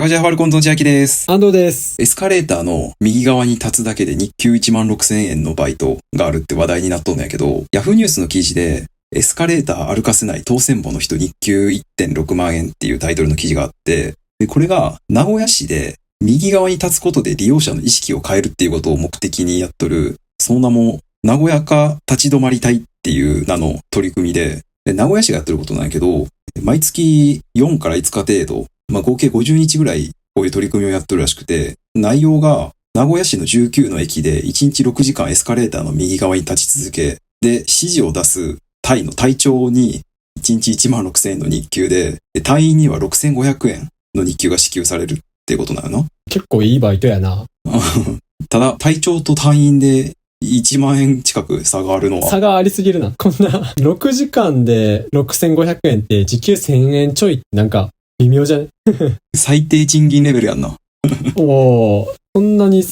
高橋ファルコンの千秋です。安藤です。エスカレーターの右側に立つだけで日給16,000円のバイトがあるって話題になっとんだけど、ヤフーニュースの記事で、エスカレーター歩かせない当選簿の人日給 1.6 万円っていうタイトルの記事があって、で、これが名古屋市で右側に立つことで利用者の意識を変えるっていうことを目的にやっとる、その名も、名古屋か立ち止まり隊っていう名の取り組みで、名古屋市がやってることなんやけど、毎月4から5日程度、合計50日ぐらいこういう取り組みをやってるらしくて、内容が名古屋市の19の駅で1日6時間エスカレーターの右側に立ち続け、で、指示を出す隊の隊長に1日16,000円の日給で、隊員には6,500円の日給が支給されるってことなの。結構いいバイトやな。ただ、隊長と隊員で1万円近く差があるのは。差がありすぎるな。こんな6時間で6,500円って時給1,000円ちょいってなんか微妙じゃね最低賃金レベルやんな。おー、そんなに違い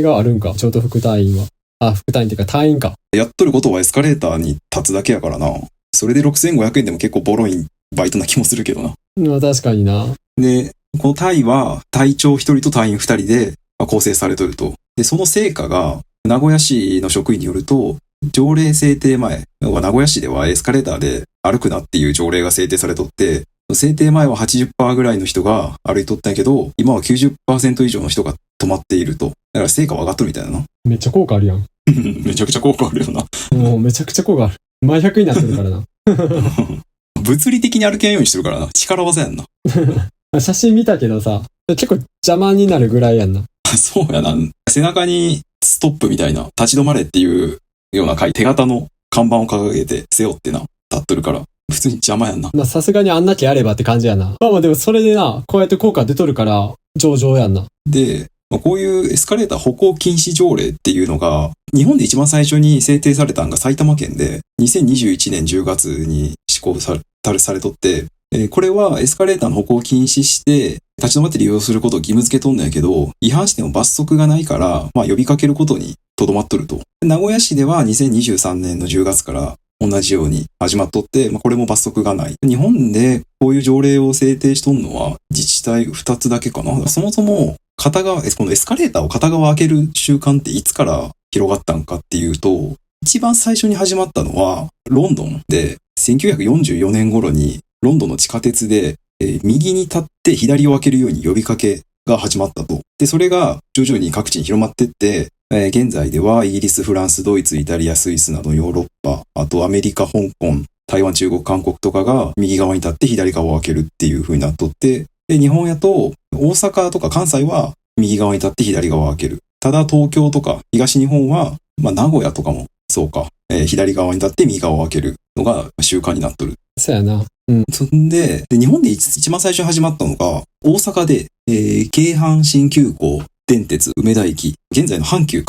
があるんか。ちょうど副隊員は。副隊員っていうか隊員か。やっとることはエスカレーターに立つだけやからな。それで6,500円でも結構ボロいバイトな気もするけどな。確かにな。で、この隊は隊長1人と隊員2人で構成されとると。で、その成果が名古屋市の職員によると、条例制定前、名古屋市ではエスカレーターで歩くなっていう条例が制定されとって、制定前は 80% ぐらいの人が歩いとったんやけど、今は 90% 以上の人が止まっていると。だから成果は上がっとるみたいなの。めっちゃ効果あるやん。めちゃくちゃ効果あるよな。もうめちゃくちゃ効果ある。毎100になってるからな。物理的に歩けんようにしてるからな。力技やんな。写真見たけどさ、結構邪魔になるぐらいやんな。そうやな。背中にストップみたいな、立ち止まれっていうような手形の看板を掲げて背負ってな、立っとるから。普通に邪魔やんな。さすがにあんなきゃやればって感じやな。でもそれでな、こうやって効果出とるから、上々やんな。で、こういうエスカレーター歩行禁止条例っていうのが、日本で一番最初に制定されたのが埼玉県で、2021年10月に施行されとって、これはエスカレーターの歩行を禁止して、立ち止まって利用することを義務付けとんだけど、違反しても罰則がないから、呼びかけることにとどまっとると。名古屋市では2023年の10月から同じように始まっとって、これも罰則がない。日本でこういう条例を制定しとんのは自治体2つだけかな。そもそもこのエスカレーターを片側開ける習慣っていつから広がったんかっていうと、一番最初に始まったのはロンドンで、1944年頃にロンドンの地下鉄で、右に立って左を開けるように呼びかけが始まったと。で、それが徐々に各地に広まってって、現在ではイギリス、フランス、ドイツ、イタリア、スイスなどヨーロッパ、あとアメリカ、香港、台湾、中国、韓国とかが右側に立って左側を開けるっていう風になっとって、で、日本やと大阪とか関西は右側に立って左側を開ける。ただ東京とか東日本は、名古屋とかもそうか、左側に立って右側を開けるのが習慣になっとる。そうやな。そんで、日本で一番最初に始まったのが、大阪で、京阪神急行電鉄梅田駅、現在の阪急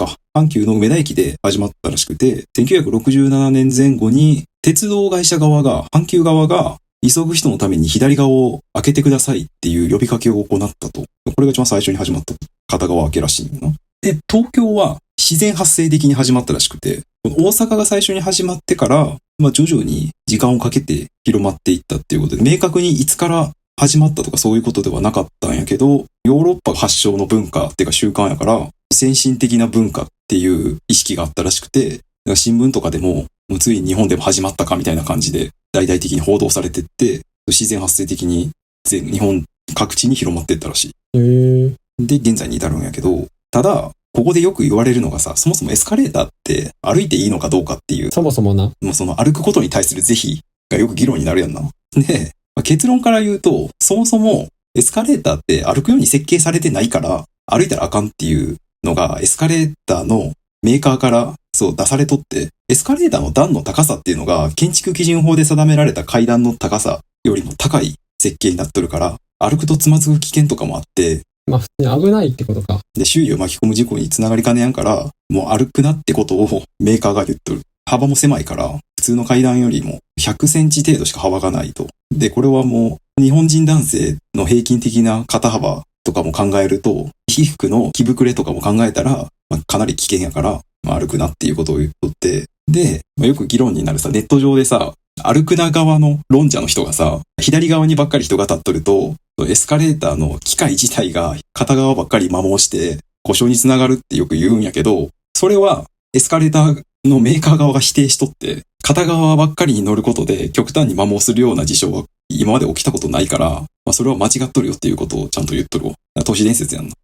の梅田駅で始まったらしくて、1967年前後に鉄道会社側が、阪急側が急ぐ人のために左側を開けてくださいっていう呼びかけを行ったと。これが一番最初に始まった片側開けらしいのな。で、東京は自然発生的に始まったらしくて、大阪が最初に始まってから、徐々に時間をかけて広まっていったっていうことで、明確にいつから始まったとかそういうことではなかったんやけど、ヨーロッパ発祥の文化っていうか習慣やから、先進的な文化っていう意識があったらしくて、新聞とかでも、ついに日本でも始まったかみたいな感じで大々的に報道されてって、自然発生的に日本各地に広まっていったらしい。で、現在に至るんやけど、ただ、ここでよく言われるのがさ、そもそもエスカレーターって歩いていいのかどうかっていう。そもそもな。その歩くことに対する是非がよく議論になるやんな。で、結論から言うと、そもそもエスカレーターって歩くように設計されてないから、歩いたらあかんっていうのがエスカレーターのメーカーから出されとって、エスカレーターの段の高さっていうのが建築基準法で定められた階段の高さよりも高い設計になっとるから、歩くとつまずく危険とかもあって、普通に危ないってことか。で、周囲を巻き込む事故につながりかねやんから、もう歩くなってことをメーカーが言っとる。幅も狭いから、普通の階段よりも100センチ程度しか幅がないと。で、これはもう日本人男性の平均的な肩幅とかも考えると、皮膚の着膨れとかも考えたら、かなり危険やから、歩くなっていうことを言っとって、で、よく議論になるさ、ネット上でさ、歩くな側の論者の人がさ、左側にばっかり人が立っとると、エスカレーターの機械自体が片側ばっかり摩耗して故障につながるってよく言うんやけど、それはエスカレーターのメーカー側が否定しとって、片側ばっかりに乗ることで極端に摩耗するような事象は今まで起きたことないから、まあ、それは間違っとるよっていうことをちゃんと言っとるわ。都市伝説やんな。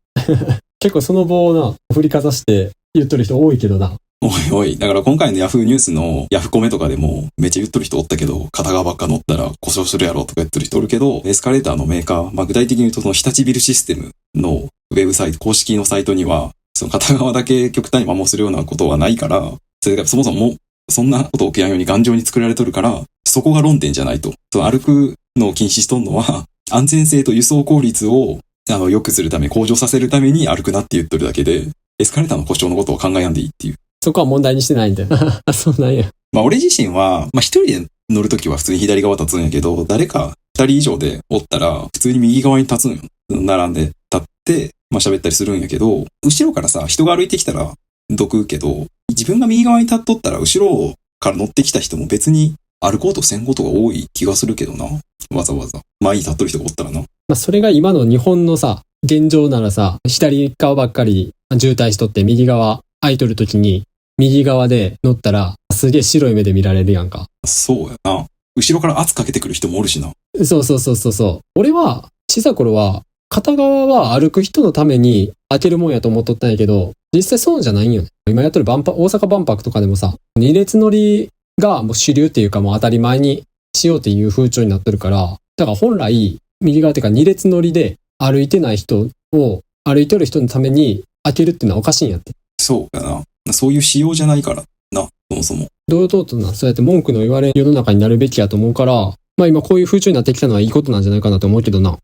結構その棒をな、振りかざして言っとる人多いけどな。おいおい、だから今回のヤフーニュースのヤフコメとかでもめっちゃ言っとる人おったけど、片側ばっか乗ったら故障するやろとか言ってる人おるけど、エスカレーターのメーカー、まあ具体的に言うとその日立ビルシステムのウェブサイト、公式のサイトには、その片側だけ極端に摩耗するようなことはないから、それがそもそもそんなこと起きないように頑丈に作られとるから、そこが論点じゃないと。その歩くのを禁止しとんのは、安全性と輸送効率を良くするため、向上させるために歩くなって言っとるだけで、エスカレーターの故障のことを考えやんでいいっていう。そこは問題にしてないんだよ。そうなんや。まあ俺自身は、まあ一人で乗るときは普通に左側立つんやけど、誰か二人以上でおったら、普通に右側に立つんよ。並んで立って、まあ喋ったりするんやけど、後ろからさ、人が歩いてきたら、どくけど、自分が右側に立っとったら、後ろから乗ってきた人も別に歩こうとせんことが多い気がするけどな。わざわざ。前に立っとる人がおったらな。まあそれが今の日本のさ、現状ならさ、左側ばっかり渋滞しとって右側空いとるときに、右側で乗ったら、すげえ白い目で見られるやんか。そうやな。後ろから圧かけてくる人もおるしな。そう。俺は、小さい頃は、片側は歩く人のために開けるもんやと思っとったんやけど、実際そうじゃないんよね。今やっとる大阪万博とかでもさ、二列乗りがもう主流っていうかもう当たり前にしようっていう風潮になってるから、だから本来、右側っていうか二列乗りで歩いてない人を歩いてる人のために開けるっていうのはおかしいんやって。そうやな。そういう仕様じゃないからな、そもそも。堂々とな、そうやって文句の言われる世の中になるべきやと思うから、まあ今こういう風潮になってきたのはいいことなんじゃないかなと思うけどな。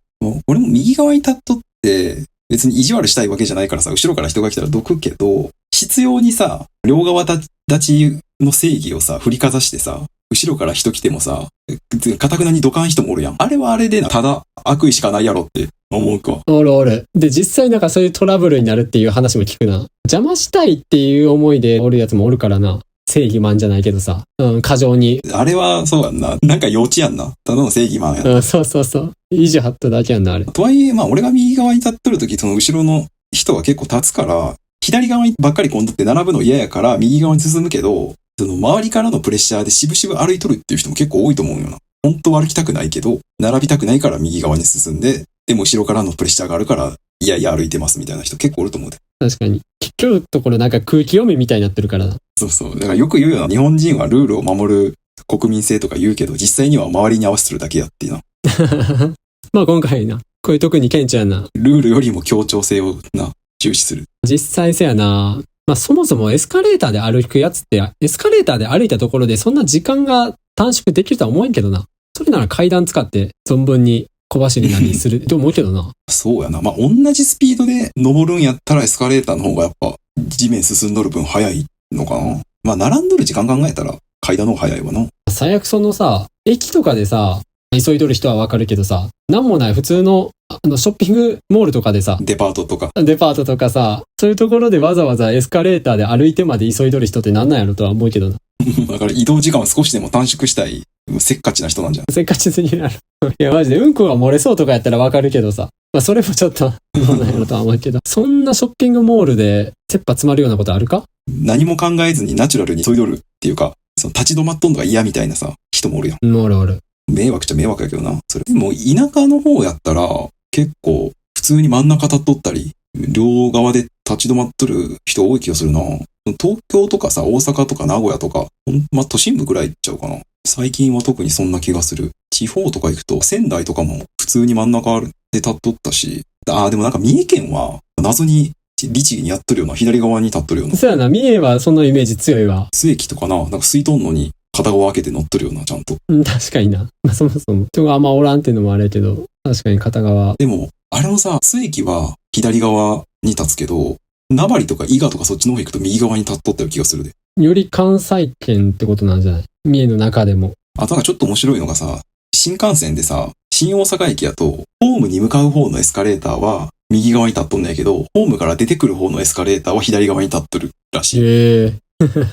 俺も右側に立っとって、別に意地悪したいわけじゃないからさ、後ろから人が来たらどくけど、必要にさ、両側立ちの正義をさ、振りかざしてさ、後ろから人来てもさ、かたくなにどかん人もおるやん。あれはあれでな、ただ悪意しかないやろって思うか。おる。で、実際なんかそういうトラブルになるっていう話も聞くな。邪魔したいっていう思いでおるやつもおるからな。正義マンじゃないけどさ。過剰に。あれはそうやんな。なんか幼稚やんな。ただの正義マンやん。そう。意地張っただけやんな、あれ。とはいえ、まあ俺が右側に立っとるとき、その後ろの人は結構立つから、左側にばっかり混んどって並ぶの嫌やから右側に進むけど、その周りからのプレッシャーで渋々歩いとるっていう人も結構多いと思うよな。本当は歩きたくないけど、並びたくないから右側に進んで、でも後ろからのプレッシャーがあるから、いやいや歩いてますみたいな人結構おると思うで。確かに。結局のところなんか空気読みみたいになってるからな。そう。だからよく言うよな。日本人はルールを守る国民性とか言うけど、実際には周りに合わせてるだけやっていうな。まあ今回な。こういう特に顕著やな。ルールよりも協調性をな、重視する。実際せやな。まあそもそもエスカレーターで歩くやつって、エスカレーターで歩いたところでそんな時間が短縮できるとは思えんけどな。それなら階段使って存分に小走りなりすると思うけどな。そうやな。まあ、同じスピードで登るんやったらエスカレーターの方がやっぱ地面進んどる分早いのかな。まあ、並んどる時間考えたら階段の方が早いわな。最悪そのさ、駅とかでさ、急いどる人はわかるけどさ、なんもない普通のショッピングモールとかでさ、デパートとかさ、そういうところでわざわざエスカレーターで歩いてまで急いどる人ってなんなんやろとは思うけどな。だから移動時間を少しでも短縮したい、せっかちな人なんじゃん。せっかちすぎるやろ。いやマジでうんこが漏れそうとかやったらわかるけどさ、まあそれもちょっとどうなんやろとは思うけど、そんなショッピングモールで切羽詰まるようなことあるか？何も考えずにナチュラルに急いどるっていうか、その立ち止まっとんのが嫌みたいなさ、人もおるやん。おる。迷惑っちゃ迷惑やけどな。それでも田舎の方やったら結構普通に真ん中立っとったり、両側で立ち止まっとる人多い気がするな。東京とかさ、大阪とか名古屋とか、まあ、都心部ぐらい行っちゃうかな。最近は特にそんな気がする。地方とか行くと、仙台とかも普通に真ん中で立っとったし、でもなんか三重県は謎に律儀にやっとるような、左側に立っとるような。そうやな、三重はそのイメージ強いわ。須駅とかなんか吸いとんのに片側開けて乗っとるような、ちゃんと。確かにな。まあ、そもそも人があんまおらんっていうのもあれやけど、確かに片側。でも、あれもさ、須駅は左側に立つけど、名張とか伊賀とかそっちの方行くと右側に立っとったよ気がするで。より関西圏ってことなんじゃない？三重の中でも。あとなんかちょっと面白いのがさ、新幹線でさ、新大阪駅やと、ホームに向かう方のエスカレーターは右側に立っとんねんけど、ホームから出てくる方のエスカレーターは左側に立っとるらしい。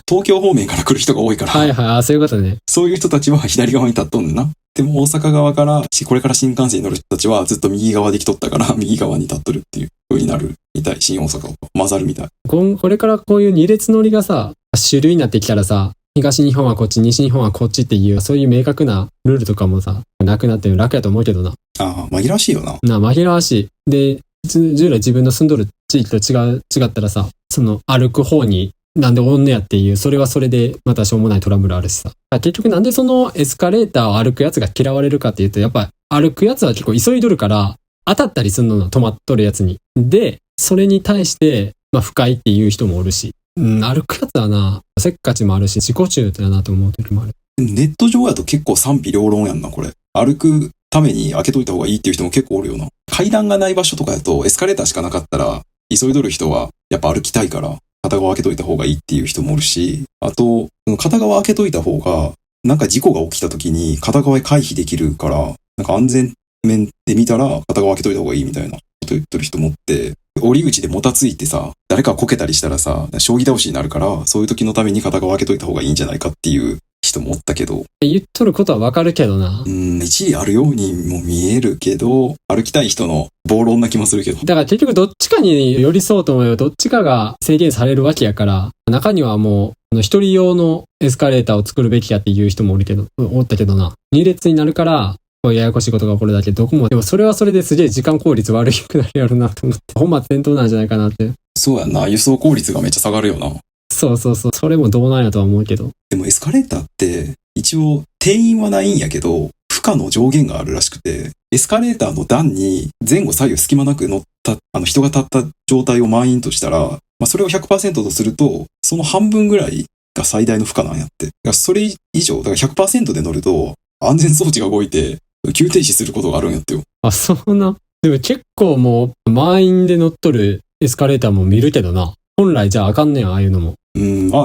東京方面から来る人が多いから、はい、そういうことね。そういう人たちは左側に立っとんねんな。でも大阪側から、これから新幹線に乗る人たちはずっと右側で来とったから、右側に立っとるっていう風になるみたい。新大阪を混ざるみたい。これからこういう二列乗りがさ、主流になってきたらさ、東日本はこっち、西日本はこっちっていう、そういう明確なルールとかもさ、なくなって楽やと思うけどな。ああ、紛らわしいよな。紛らわしい。で、従来自分の住んどる地域と違ったらさ、その歩く方になんでおんねやっていう、それはそれでまたしょうもないトラブルあるしさ。結局なんでそのエスカレーターを歩くやつが嫌われるかっていうと、やっぱ歩くやつは結構急いどるから、当たったりすんのな、止まっとるやつに。で、それに対して、不快っていう人もおるし。歩くやつはな、せっかちもあるし、自己中だなと思う時もある。ネット上やと結構賛否両論やんな、これ。歩くために開けといた方がいいっていう人も結構おるよな。階段がない場所とかやとエスカレーターしかなかったら、急いどる人はやっぱ歩きたいから片側開けといた方がいいっていう人もおるし、あと、片側開けといた方が、なんか事故が起きた時に片側へ回避できるから、なんか安全面で見たら片側開けといた方がいいみたいなこと言ってる人もおって、降り口でもたついてさ、誰かこけたりしたらさ、将棋倒しになるから、そういう時のために片側開けといた方がいいんじゃないかっていう人もおったけど。言っとることはわかるけどな。一理あるようにも見えるけど、歩きたい人の暴論な気もするけど。だから結局どっちかに寄り添うと思えばどっちかが制限されるわけやから、中にはもう、一人用のエスカレーターを作るべきやっていう人もおったけどな。二列になるから、ややこしいことが起こるだけどこも、でもそれはそれですげえ時間効率悪くなるやろなと思って、本末転倒なんじゃないかなって。そうやんな、輸送効率がめっちゃ下がるよな。そう。それもどうなんやとは思うけど。でもエスカレーターって、一応定員はないんやけど、負荷の上限があるらしくて、エスカレーターの段に前後左右隙間なく乗った、人が立った状態を満員としたら、それを 100% とすると、その半分ぐらいが最大の負荷なんやって。だからそれ以上、だから 100% で乗ると、安全装置が動いて、急停止することがあるんやってよ。そんな。でも結構もう満員で乗っとるエスカレーターも見るけどな。本来じゃあかんねん、ああいうのも。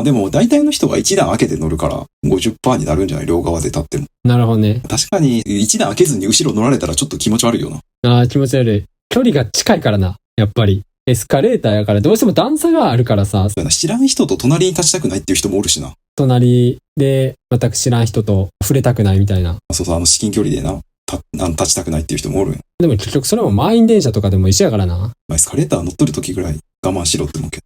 でも大体の人は一段開けて乗るから 50% になるんじゃない？両側で立っても。なるほどね。確かに一段開けずに後ろ乗られたらちょっと気持ち悪いよな。気持ち悪い。距離が近いからな、やっぱり。エスカレーターやからどうしても段差があるからさ。知らん人と隣に立ちたくないっていう人もおるしな。隣で全く知らん人と触れたくないみたいな。そう、至近距離でな。立ちたくないっていう人もおるんや。でも結局それも満員電車とかでも一緒やからな。エスカレーター乗っとる時ぐらい我慢しろって思うけど。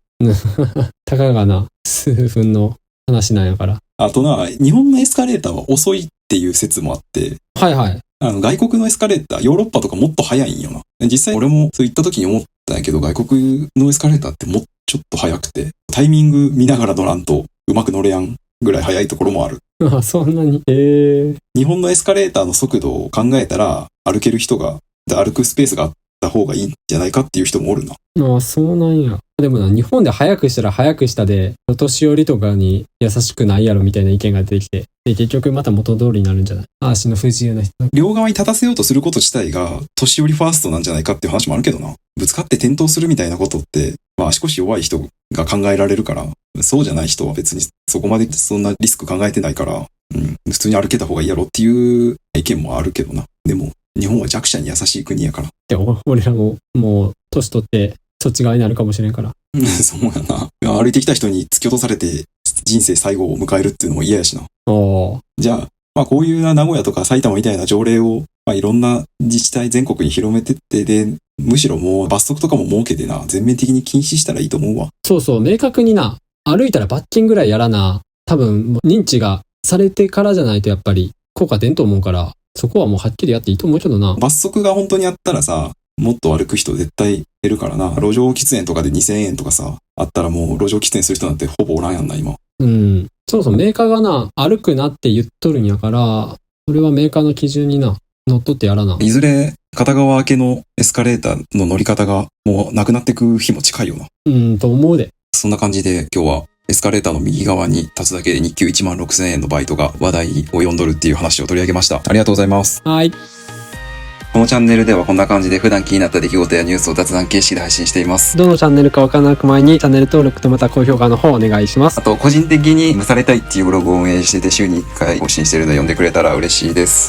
たかがな、数分の話なんやから。あとな、日本のエスカレーターは遅いっていう説もあって。はいはい。外国のエスカレーター、ヨーロッパとかもっと早いんよな。実際俺もそういった時に思ったんやけど、外国のエスカレーターってもうちょっと早くて、タイミング見ながら乗らんとうまく乗れやんぐらい早いところもある。そんなに。日本のエスカレーターの速度を考えたら、歩ける人が、歩くスペースがあった方がいいんじゃないかっていう人もおるな。そうなんや。でもな、日本で早くしたら早くしたで、お年寄りとかに優しくないやろみたいな意見が出てきて、で、結局また元通りになるんじゃない？足の不自由な人。両側に立たせようとすること自体が、年寄りファーストなんじゃないかっていう話もあるけどな。ぶつかって転倒するみたいなことって、足腰弱い人が考えられるから、そうじゃない人は別にそこまでそんなリスク考えてないから、普通に歩けた方がいいやろっていう意見もあるけどな。でも、日本は弱者に優しい国やから。で、俺らも、もう、年取って、そっち側になるかもしれんから。そうやな。歩いてきた人に突き落とされて、人生最後を迎えるっていうのも嫌やしな。じゃあ、こういう名古屋とか埼玉みたいな条例を、いろんな自治体全国に広めてって、で、むしろもう罰則とかも設けてな、全面的に禁止したらいいと思うわ。そう、明確にな、歩いたら罰金ぐらいやらな、多分、認知がされてからじゃないとやっぱり効果出んと思うから、そこはもうはっきりやっていいと思うけどな。罰則が本当にあったらさ、もっと歩く人絶対減るからな。路上喫煙とかで2000円とかさ、あったらもう路上喫煙する人なんてほぼおらんやんな、今。そもそもメーカーがな、歩くなって言っとるんやから、それはメーカーの基準にな、乗っ取ってやらな。いずれ、片側明けのエスカレーターの乗り方がもうなくなってく日も近いよな。と思うで。そんな感じで今日はエスカレーターの右側に立つだけで日給16,000円のバイトが話題を呼んどるっていう話を取り上げました。ありがとうございます。はい。このチャンネルではこんな感じで普段気になった出来事やニュースを雑談形式で配信しています。どのチャンネルかわからなく前にチャンネル登録とまた高評価の方お願いします。あと個人的に蒸されたいっていうブログを運営してて週に1回更新してるので読んでくれたら嬉しいです。